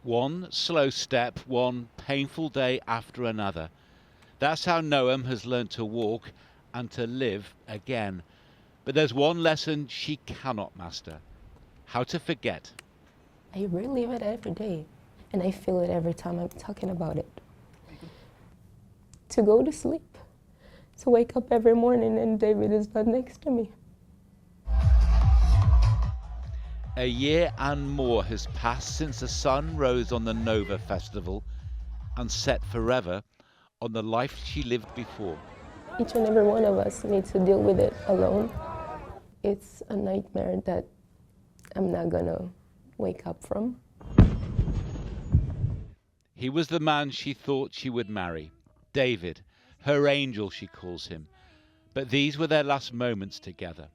One slow step, one painful day after another. That's how Noam has learned to walk and to live again. But there's one lesson she cannot master: how to forget. I relive it every day, and I feel it every time I'm talking about it. To go to sleep, to wake up every morning and David is not next to me. A year and more has passed since the sun rose on the Nova Festival and set forever on the life she lived before. Each and every one of us needs to deal with it alone. It's a nightmare that I'm not gonna wake up from. He was the man she thought she would marry, David, her angel she calls him. But these were their last moments together.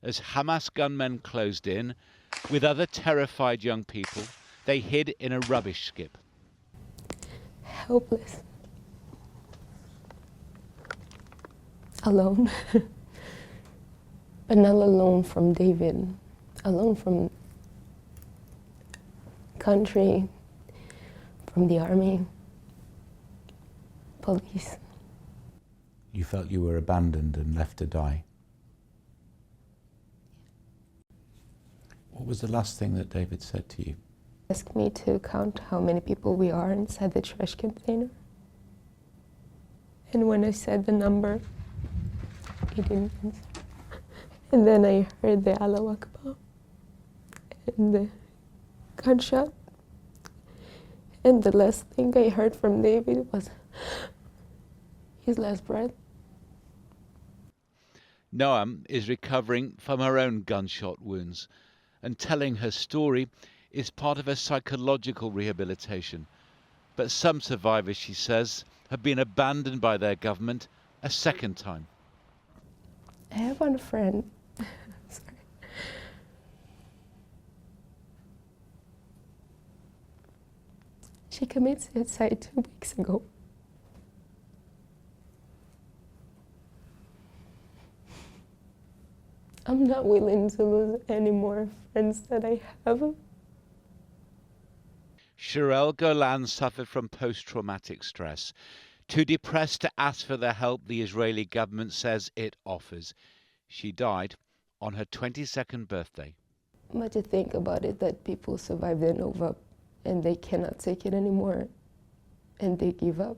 As Hamas gunmen closed in, with other terrified young people, they hid in a rubbish skip. Helpless. Alone. But not alone from David. Alone from country, from the army, police. You felt you were abandoned and left to die. What was the last thing that David said to you? Asked me to count how many people we are inside the trash container. And when I said the number, he didn't answer. And then I heard the Allahu Akbar and the gunshot. And the last thing I heard from David was his last breath. Noam is recovering from her own gunshot wounds, and telling her story is part of her psychological rehabilitation. But some survivors, she says, have been abandoned by their government a second time. I have one friend, sorry. She committed suicide 2 weeks ago. I'm not willing to lose any more friends that I have. Sherelle Golan suffered from post-traumatic stress, too depressed to ask for the help the Israeli government says it offers. She died on her 22nd birthday. But to think about it, that people survive the Nova and they cannot take it anymore and they give up.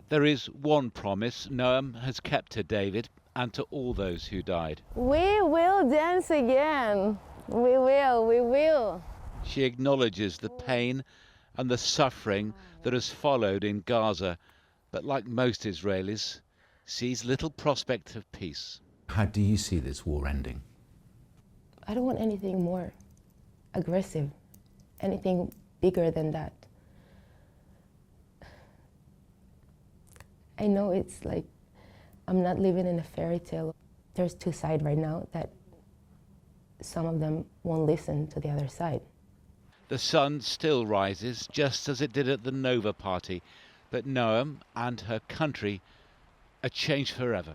There is one promise Noam has kept to David and to all those who died. We will dance again. We will. She acknowledges the pain and the suffering that has followed in Gaza, but like most Israelis, sees little prospect of peace. How do you see this war ending? I don't want anything more aggressive, anything bigger than that. I know it's like I'm not living in a fairy tale. There's two sides right now that some of them won't listen to the other side. The sun still rises, just as it did at the Nova party, but Noam and her country are changed forever.